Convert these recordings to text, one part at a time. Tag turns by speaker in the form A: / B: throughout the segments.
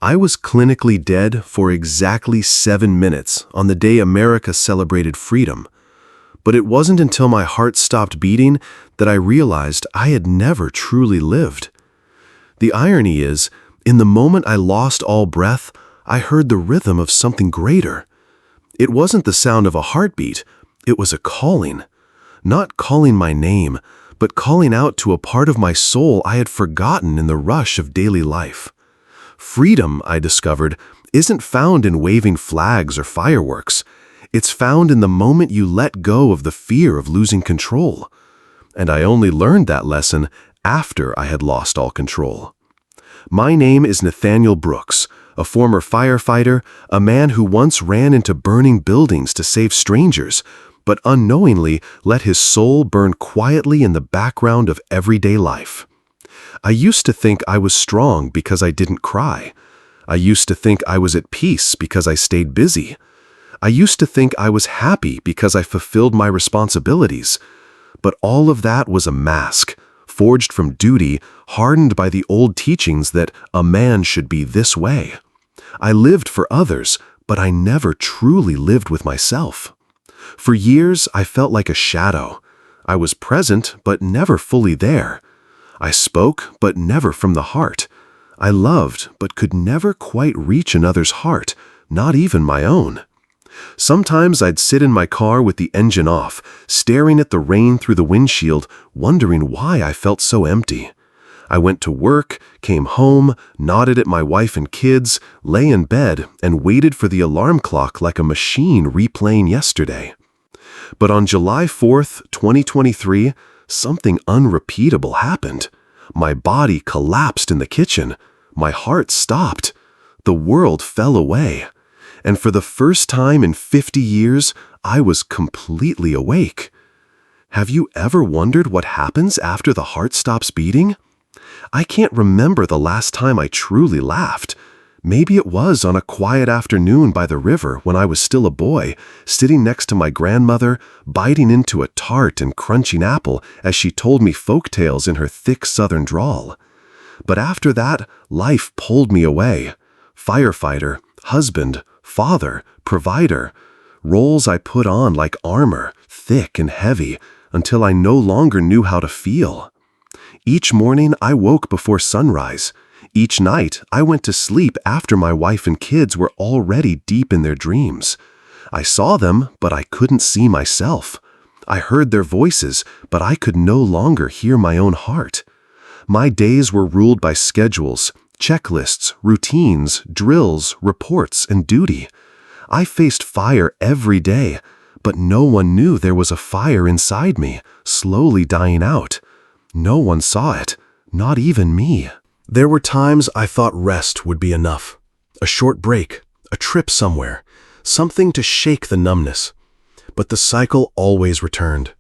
A: I was clinically dead for exactly 7 minutes on the day America celebrated freedom. But it wasn't until my heart stopped beating that I realized I had never truly lived. The irony is, in the moment I lost all breath, I heard the rhythm of something greater. It wasn't the sound of a heartbeat, it was a calling. Not calling my name, but calling out to a part of my soul I had forgotten in the rush of daily life. Freedom, I discovered, isn't found in waving flags or fireworks. It's found in the moment you let go of the fear of losing control. And I only learned that lesson after I had lost all control. My name is Nathaniel Brooks, a former firefighter, a man who once ran into burning buildings to save strangers, but unknowingly let his soul burn quietly in the background of everyday life. I used to think I was strong because I didn't cry. I used to think I was at peace because I stayed busy. I used to think I was happy because I fulfilled my responsibilities. But all of that was a mask, forged from duty, hardened by the old teachings that a man should be this way. I lived for others, but I never truly lived with myself. For years, I felt like a shadow. I was present, but never fully there. I spoke, but never from the heart. I loved, but could never quite reach another's heart, not even my own. Sometimes I'd sit in my car with the engine off, staring at the rain through the windshield, wondering why I felt so empty. I went to work, came home, nodded at my wife and kids, lay in bed, and waited for the alarm clock like a machine replaying yesterday. But on July 4th, 2023, something unrepeatable happened. My body collapsed in the kitchen. My heart stopped. The world fell away. And for the first time in 50 years, I was completely awake. Have you ever wondered what happens after the heart stops beating? I can't remember the last time I truly laughed. Maybe it was on a quiet afternoon by the river when I was still a boy, sitting next to my grandmother, biting into a tart and crunching apple as she told me folk tales in her thick southern drawl. But after that, life pulled me away. Firefighter, husband, father, provider, roles I put on like armor, thick and heavy, until I no longer knew how to feel. Each morning I woke before sunrise. Each night I went to sleep after my wife and kids were already deep in their dreams. I saw them, but I couldn't see myself. I heard their voices, but I could no longer hear my own heart. My days were ruled by schedules, checklists, routines, drills, reports, and duty. I faced fire every day, but no one knew there was a fire inside me, slowly dying out. No one saw it, not even me. There were times I thought rest would be enough. A short break, a trip somewhere, something to shake the numbness. But the cycle always returned.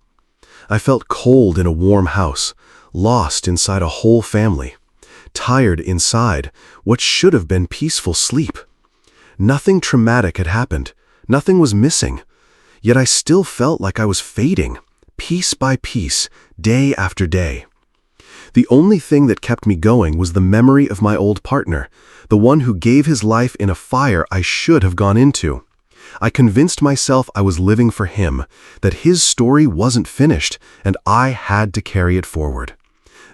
A: I felt cold in a warm house, lost inside a whole family, tired inside what should have been peaceful sleep. Nothing traumatic had happened, nothing was missing, yet I still felt like I was fading, piece by piece, day after day. The only thing that kept me going was the memory of my old partner, the one who gave his life in a fire I should have gone into. I convinced myself I was living for him, that his story wasn't finished, and I had to carry it forward.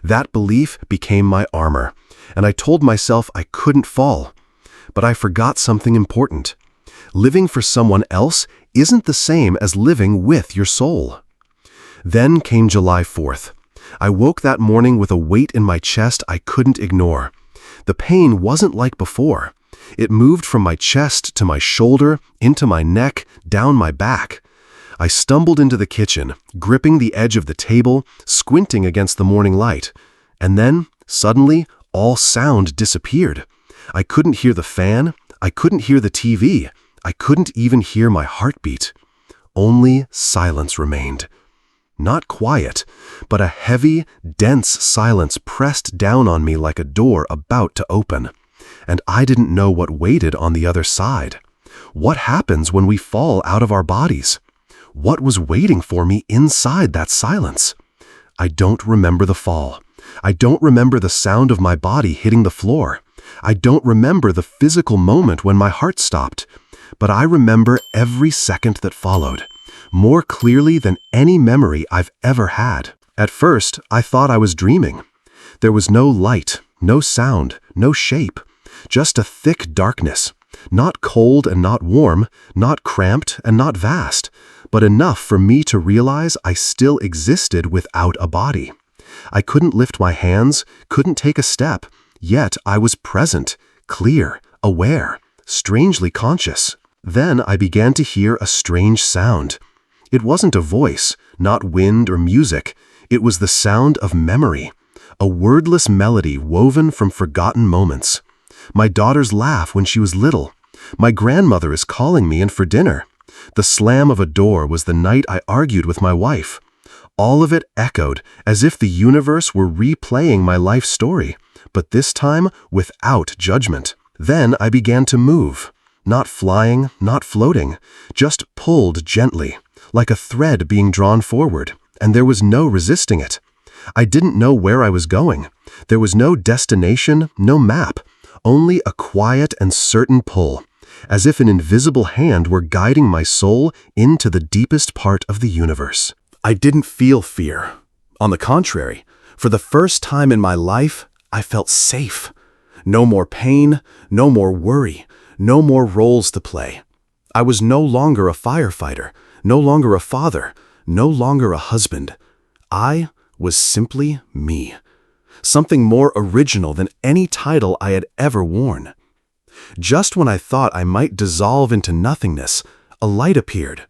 A: That belief became my armor, and I told myself I couldn't fall. But I forgot something important. Living for someone else isn't the same as living with your soul. Then came July 4th. I woke that morning with a weight in my chest I couldn't ignore. The pain wasn't like before. It moved from my chest to my shoulder, into my neck, down my back. I stumbled into the kitchen, gripping the edge of the table, squinting against the morning light. And then, suddenly, all sound disappeared. I couldn't hear the fan. I couldn't hear the TV. I couldn't even hear my heartbeat. Only silence remained. Not quiet, but a heavy, dense silence pressed down on me like a door about to open. And I didn't know what waited on the other side. What happens when we fall out of our bodies? What was waiting for me inside that silence? I don't remember the fall. I don't remember the sound of my body hitting the floor. I don't remember the physical moment when my heart stopped, but I remember every second that followed, more clearly than any memory I've ever had. At first, I thought I was dreaming. There was no light, no sound, no shape, just a thick darkness, not cold and not warm, not cramped and not vast, but enough for me to realize I still existed without a body. I couldn't lift my hands, couldn't take a step, yet I was present, clear, aware, strangely conscious. Then I began to hear a strange sound. It wasn't a voice, not wind or music. It was the sound of memory, a wordless melody woven from forgotten moments. My daughter's laugh when she was little. My grandmother is calling me in for dinner. The slam of a door was the night I argued with my wife. All of it echoed as if the universe were replaying my life story, but this time without judgment. Then I began to move, not flying, not floating, just pulled gently, like a thread being drawn forward, and there was no resisting it. I didn't know where I was going. There was no destination, no map, only a quiet and certain pull, as if an invisible hand were guiding my soul into the deepest part of the universe. I didn't feel fear. On the contrary, for the first time in my life, I felt safe. No more pain, no more worry, no more roles to play. I was no longer a firefighter, no longer a father, no longer a husband. I was simply me. Something more original than any title I had ever worn. Just when I thought I might dissolve into nothingness, a light appeared.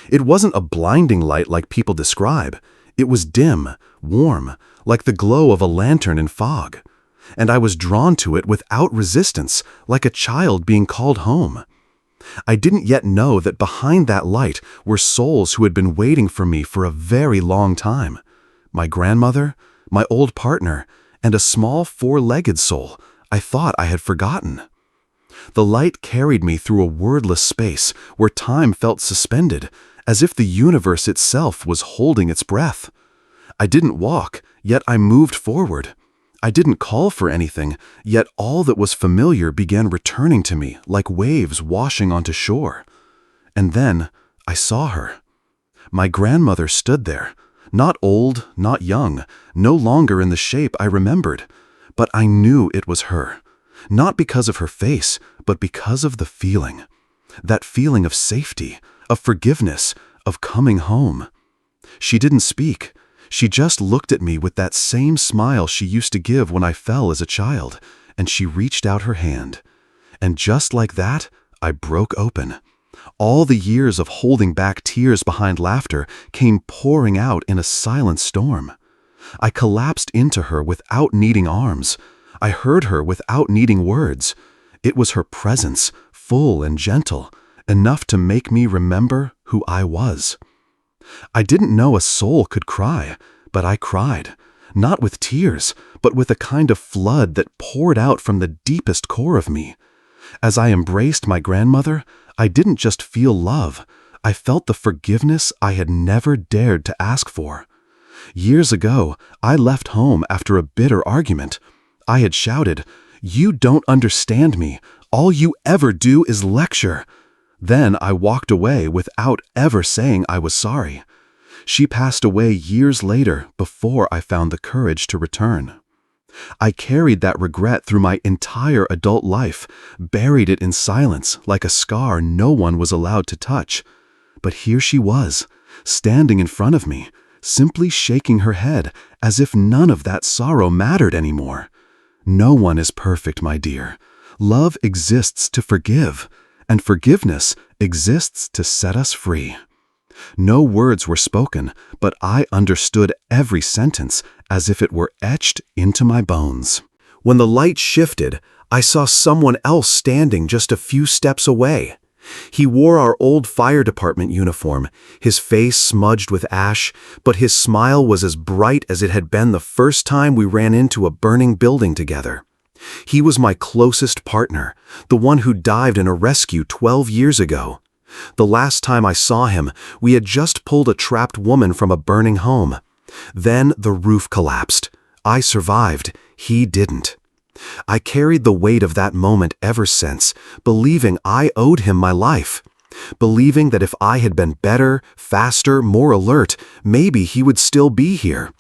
A: It wasn't a blinding light like people describe. It was dim, warm, like the glow of a lantern in fog. And I was drawn to it without resistance, like a child being called home. I didn't yet know that behind that light were souls who had been waiting for me for a very long time. My grandmother, my old partner, and a small four-legged soul I thought I had forgotten. The light carried me through a wordless space where time felt suspended, as if the universe itself was holding its breath. I didn't walk, yet I moved forward. I didn't call for anything, yet all that was familiar began returning to me like waves washing onto shore. And then I saw her. My grandmother stood there, not old, not young, no longer in the shape I remembered, but I knew it was her. Not because of her face, but because of the feeling. That feeling of safety, of forgiveness, of coming home. She didn't speak. She just looked at me with that same smile she used to give when I fell as a child, and she reached out her hand. And just like that, I broke open. All the years of holding back tears behind laughter came pouring out in a silent storm. I collapsed into her without needing arms. I heard her without needing words. It was her presence, full and gentle, enough to make me remember who I was. I didn't know a soul could cry, but I cried, not with tears, but with a kind of flood that poured out from the deepest core of me. As I embraced my grandmother, I didn't just feel love, I felt the forgiveness I had never dared to ask for. Years ago, I left home after a bitter argument. I had shouted, "You don't understand me. All you ever do is lecture." Then I walked away without ever saying I was sorry. She passed away years later before I found the courage to return. I carried that regret through my entire adult life, buried it in silence like a scar no one was allowed to touch. But here she was, standing in front of me, simply shaking her head as if none of that sorrow mattered anymore. No one is perfect, my dear. Love exists to forgive, and forgiveness exists to set us free. No words were spoken, but I understood every sentence as if it were etched into my bones. When the light shifted, I saw someone else standing just a few steps away. He wore our old fire department uniform, his face smudged with ash, but his smile was as bright as it had been the first time we ran into a burning building together. He was my closest partner, the one who dived in a rescue 12 years ago. The last time I saw him, we had just pulled a trapped woman from a burning home. Then the roof collapsed. I survived. He didn't. I carried the weight of that moment ever since, believing I owed him my life. Believing that if I had been better, faster, more alert, maybe he would still be here.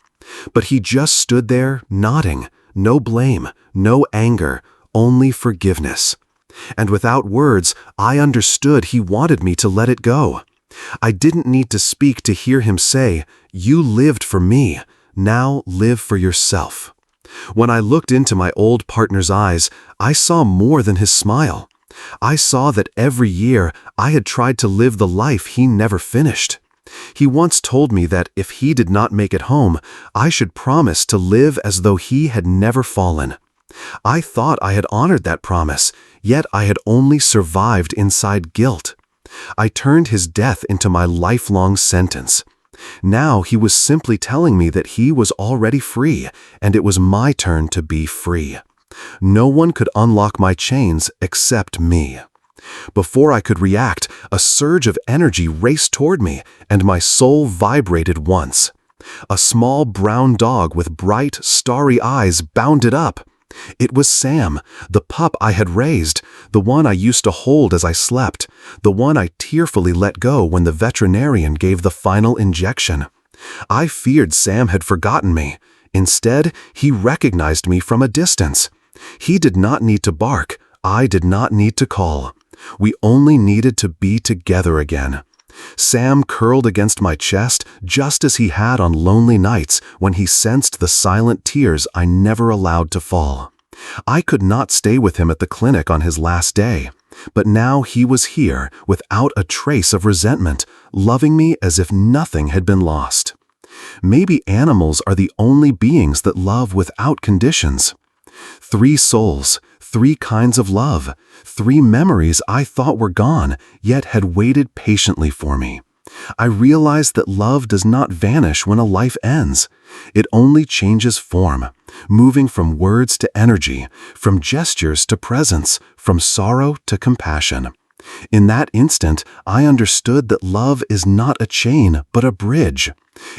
A: But he just stood there, nodding. No blame, no anger, only forgiveness. And without words, I understood he wanted me to let it go. I didn't need to speak to hear him say, "You lived for me, now live for yourself." When I looked into my old partner's eyes, I saw more than his smile. I saw that every year I had tried to live the life he never finished. He once told me that if he did not make it home, I should promise to live as though he had never fallen. I thought I had honored that promise, yet I had only survived inside guilt. I turned his death into my lifelong sentence. Now he was simply telling me that he was already free, and it was my turn to be free. No one could unlock my chains except me. Before I could react, a surge of energy raced toward me, and my soul vibrated once. A small brown dog with bright, starry eyes bounded up. It was Sam, the pup I had raised, the one I used to hold as I slept, the one I tearfully let go when the veterinarian gave the final injection. I feared Sam had forgotten me. Instead, he recognized me from a distance. He did not need to bark. I did not need to call. We only needed to be together again. Sam curled against my chest just as he had on lonely nights when he sensed the silent tears I never allowed to fall. I could not stay with him at the clinic on his last day, but now he was here without a trace of resentment, loving me as if nothing had been lost. Maybe animals are the only beings that love without conditions. 3 souls, 3 kinds of love, 3 memories I thought were gone, yet had waited patiently for me. I realized that love does not vanish when a life ends. It only changes form, moving from words to energy, from gestures to presence, from sorrow to compassion. In that instant, I understood that love is not a chain, but a bridge.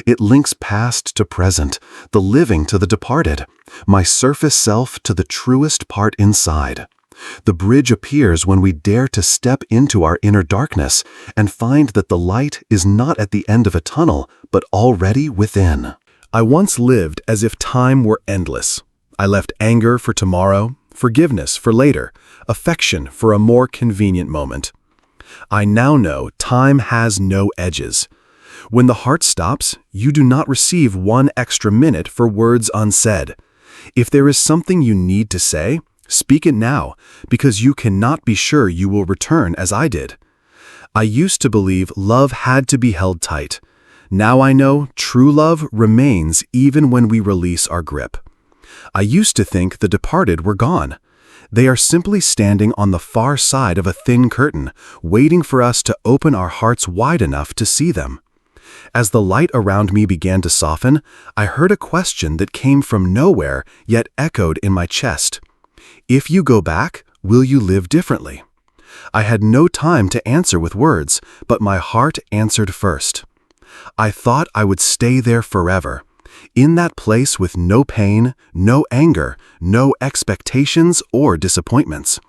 A: It links past to present, the living to the departed, my surface self to the truest part inside. The bridge appears when we dare to step into our inner darkness and find that the light is not at the end of a tunnel, but already within. I once lived as if time were endless. I left anger for tomorrow, forgiveness for later, affection for a more convenient moment. I now know time has no edges. When the heart stops, you do not receive 1 extra minute for words unsaid. If there is something you need to say, speak it now, because you cannot be sure you will return as I did. I used to believe love had to be held tight. Now I know true love remains even when we release our grip. I used to think the departed were gone. They are simply standing on the far side of a thin curtain, waiting for us to open our hearts wide enough to see them. As the light around me began to soften, I heard a question that came from nowhere yet echoed in my chest. If you go back, will you live differently? I had no time to answer with words, but my heart answered first. I thought I would stay there forever, in that place with no pain, no anger, no expectations or disappointments.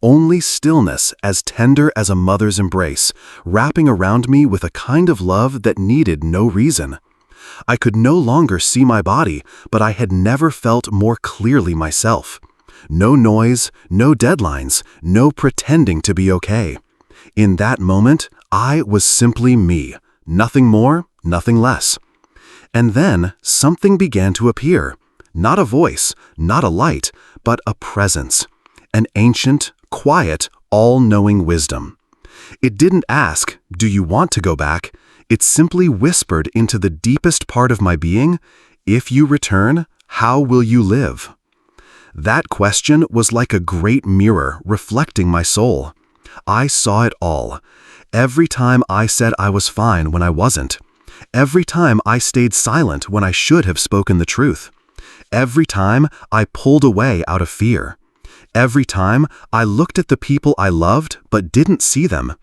A: Only stillness as tender as a mother's embrace, wrapping around me with a kind of love that needed no reason. I could no longer see my body, but I had never felt more clearly myself. No noise, no deadlines, no pretending to be okay. In that moment, I was simply me, nothing more, nothing less. And then something began to appear. Not a voice, not a light, but a presence. An ancient, quiet, all-knowing wisdom. It didn't ask, "Do you want to go back?" It simply whispered into the deepest part of my being, "If you return, how will you live?" That question was like a great mirror reflecting my soul. I saw it all. Every time I said I was fine when I wasn't. Every time I stayed silent when I should have spoken the truth. Every time I pulled away out of fear. Every time I looked at the people I loved but didn't see them.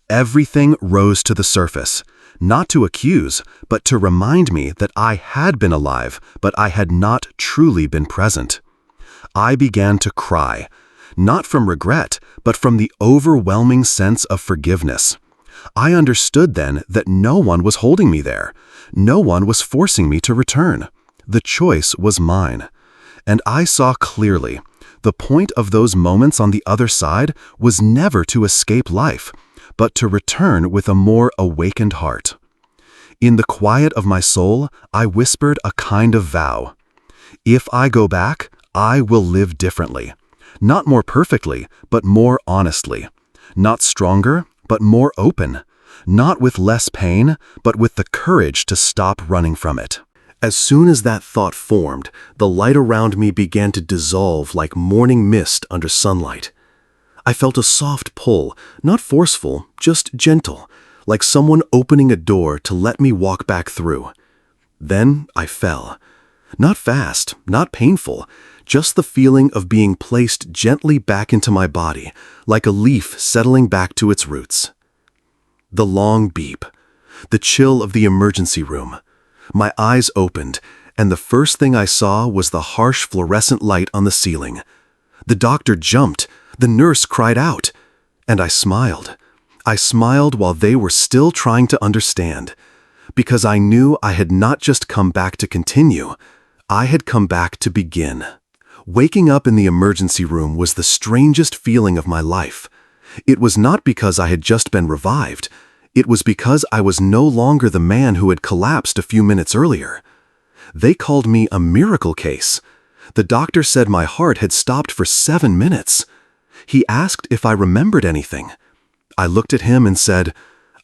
A: Everything rose to the surface, not to accuse, but to remind me that I had been alive, but I had not truly been present. I began to cry, not from regret, but from the overwhelming sense of forgiveness. I understood then that no one was holding me there. No one was forcing me to return. The choice was mine. And I saw clearly, the point of those moments on the other side was never to escape life, but to return with a more awakened heart. In the quiet of my soul, I whispered a kind of vow. If I go back, I will live differently. Not more perfectly, but more honestly. Not stronger, but more open. Not with less pain, but with the courage to stop running from it. As soon as that thought formed, the light around me began to dissolve like morning mist under sunlight. I felt a soft pull, not forceful, just gentle, like someone opening a door to let me walk back through. Then I fell. Not fast, not painful, just the feeling of being placed gently back into my body, like a leaf settling back to its roots. The long beep, the chill of the emergency room. My eyes opened, and the first thing I saw was the harsh fluorescent light on the ceiling. The doctor jumped, the nurse cried out, and I smiled. I smiled while they were still trying to understand, because I knew I had not just come back to continue, I had come back to begin. Waking up in the emergency room was the strangest feeling of my life. It was not because I had just been revived. It was because I was no longer the man who had collapsed a few minutes earlier. They called me a miracle case. The doctor said my heart had stopped for 7 minutes. He asked if I remembered anything. I looked at him and said,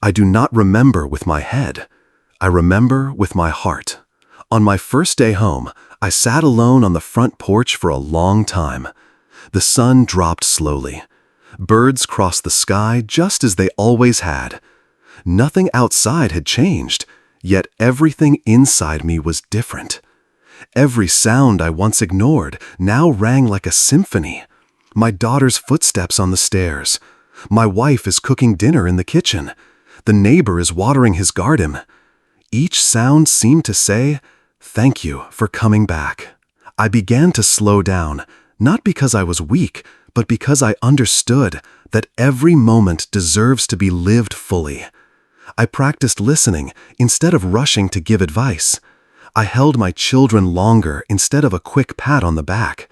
A: "I do not remember with my head. I remember with my heart." On my first day home, I sat alone on the front porch for a long time. The sun dropped slowly. Birds crossed the sky just as they always had. Nothing outside had changed, yet everything inside me was different. Every sound I once ignored now rang like a symphony. My daughter's footsteps on the stairs. My wife is cooking dinner in the kitchen. The neighbor is watering his garden. Each sound seemed to say, "Thank you for coming back." I began to slow down, not because I was weak, but because I understood that every moment deserves to be lived fully. I practiced listening instead of rushing to give advice. I held my children longer instead of a quick pat on the back.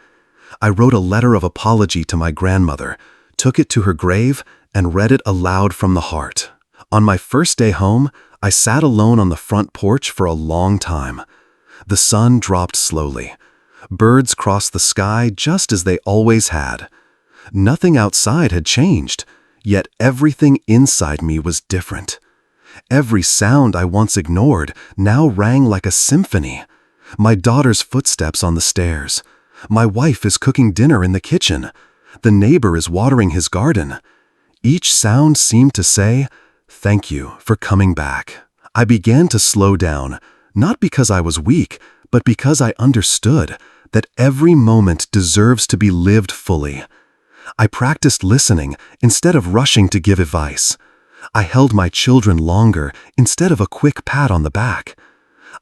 A: I wrote a letter of apology to my grandmother, took it to her grave, and read it aloud from the heart. On my first day home, I sat alone on the front porch for a long time. The sun dropped slowly. Birds crossed the sky just as they always had. Nothing outside had changed, yet everything inside me was different. Every sound I once ignored now rang like a symphony. My daughter's footsteps on the stairs. My wife is cooking dinner in the kitchen. The neighbor is watering his garden. Each sound seemed to say, "Thank you for coming back." I began to slow down, not because I was weak, but because I understood that every moment deserves to be lived fully. I practiced listening instead of rushing to give advice. I held my children longer instead of a quick pat on the back.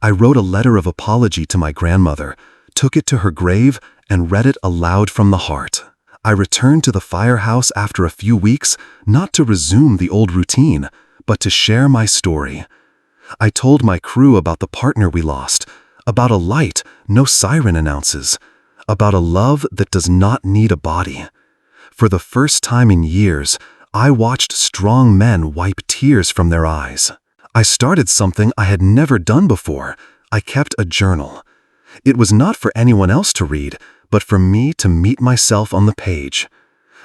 A: I wrote a letter of apology to my grandmother, took it to her grave, and read it aloud from the heart. I returned to the firehouse after a few weeks, not to resume the old routine, but to share my story. I told my crew about the partner we lost, about a light no siren announces, about a love that does not need a body. For the first time in years, I watched strong men wipe tears from their eyes. I started something I had never done before. I kept a journal. It was not for anyone else to read, but for me to meet myself on the page.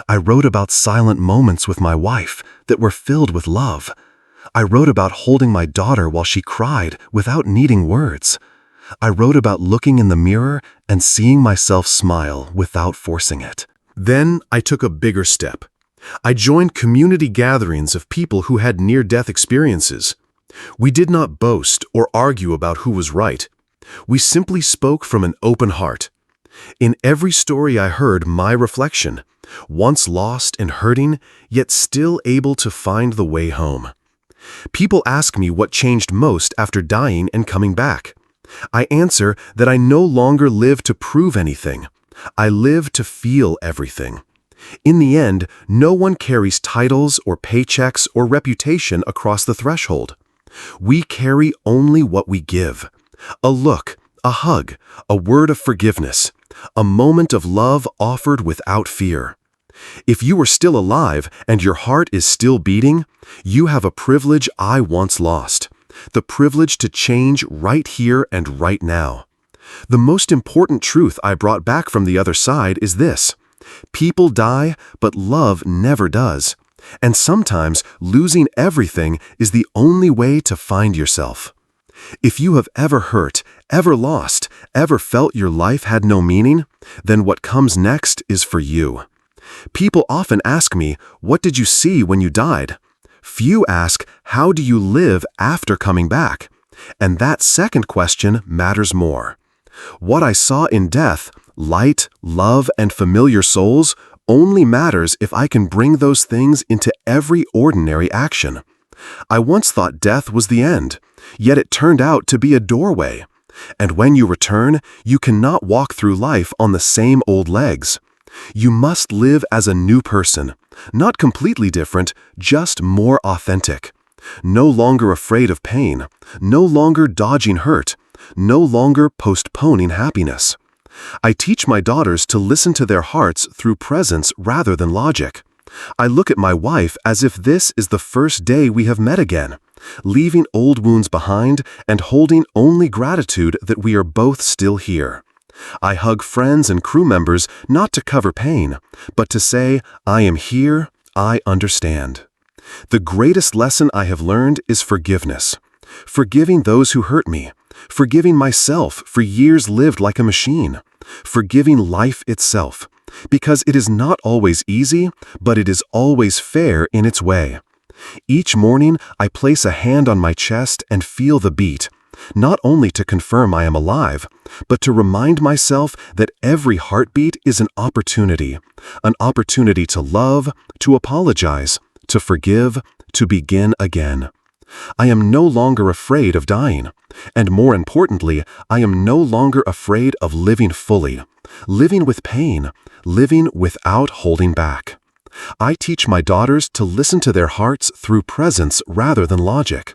A: I wrote about silent moments with my wife that were filled with love. I wrote about holding my daughter while she cried without needing words. I wrote about looking in the mirror and seeing myself smile without forcing it. Then I took a bigger step. I joined community gatherings of people who had near-death experiences. We did not boast or argue about who was right. We simply spoke from an open heart. In every story I heard my reflection, once lost and hurting, yet still able to find the way home. People ask me what changed most after dying and coming back. I answer that I no longer live to prove anything. I live to feel everything. In the end, no one carries titles or paychecks or reputation across the threshold. We carry only what we give. A look, a hug, a word of forgiveness, a moment of love offered without fear. If you are still alive and your heart is still beating, you have a privilege I once lost. The privilege to change right here and right now. The most important truth I brought back from the other side is this: people die, but love never does. And sometimes losing everything is the only way to find yourself. If you have ever hurt, ever lost, ever felt your life had no meaning, then what comes next is for you. People often ask me, "What did you see when you died?" Few ask, "How do you live after coming back?" And that second question matters more. What I saw in death, light, love, and familiar souls, only matters if I can bring those things into every ordinary action. I once thought death was the end, yet it turned out to be a doorway. And when you return, you cannot walk through life on the same old legs. You must live as a new person, not completely different, just more authentic. No longer afraid of pain, no longer dodging hurt, no longer postponing happiness. I teach my daughters to listen to their hearts through presence rather than logic. I look at my wife as if this is the first day we have met again, leaving old wounds behind and holding only gratitude that we are both still here. I hug friends and crew members not to cover pain, but to say, "I am here, I understand." The greatest lesson I have learned is forgiveness. Forgiving those who hurt me. Forgiving myself for years lived like a machine. Forgiving life itself. Because it is not always easy, but it is always fair in its way. Each morning, I place a hand on my chest and feel the beat, not only to confirm I am alive, but to remind myself that every heartbeat is an opportunity to love, to apologize, to forgive, to begin again. I am no longer afraid of dying, and more importantly, I am no longer afraid of living fully, living with pain, living without holding back. I teach my daughters to listen to their hearts through presence rather than logic.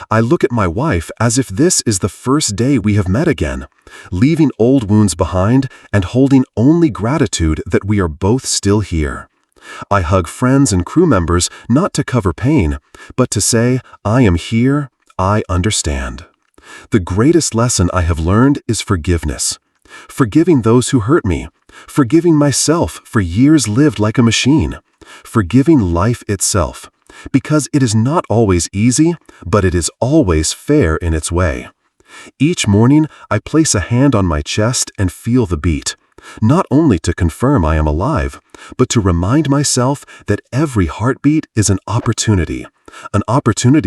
A: I look at my wife as if this is the first day we have met again, leaving old wounds behind and holding only gratitude that we are both still here. I hug friends and crew members not to cover pain, but to say, "I am here, I understand." The greatest lesson I have learned is forgiveness. Forgiving those who hurt me, forgiving myself for years lived like a machine, forgiving life itself, because it is not always easy, but it is always fair in its way. Each morning, I place a hand on my chest and feel the beat, not only to confirm I am alive, but to remind myself that every heartbeat is an opportunity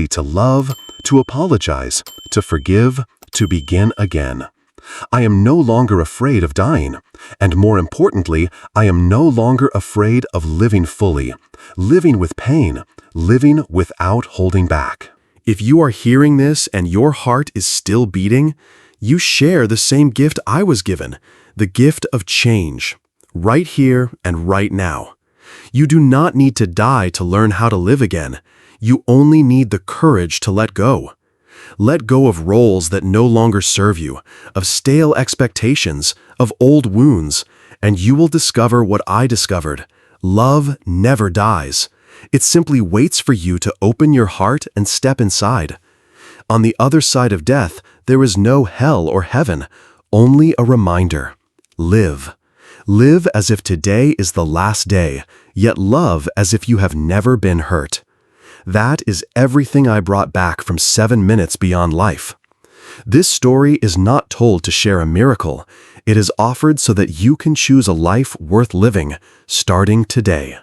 A: to love, to apologize, to forgive, to begin again. I am no longer afraid of dying, and more importantly, I am no longer afraid of living fully, living with pain, living without holding back. If you are hearing this and your heart is still beating, you share the same gift I was given, the gift of change, right here and right now. You do not need to die to learn how to live again. You only need the courage to let go. Let go of roles that no longer serve you, of stale expectations, of old wounds, and you will discover what I discovered. Love never dies. It simply waits for you to open your heart and step inside. On the other side of death, there is no hell or heaven, only a reminder. Live. Live as if today is the last day, yet love as if you have never been hurt. That is everything I brought back from 7 minutes beyond life. This story is not told to share a miracle. It is offered so that you can choose a life worth living, starting today.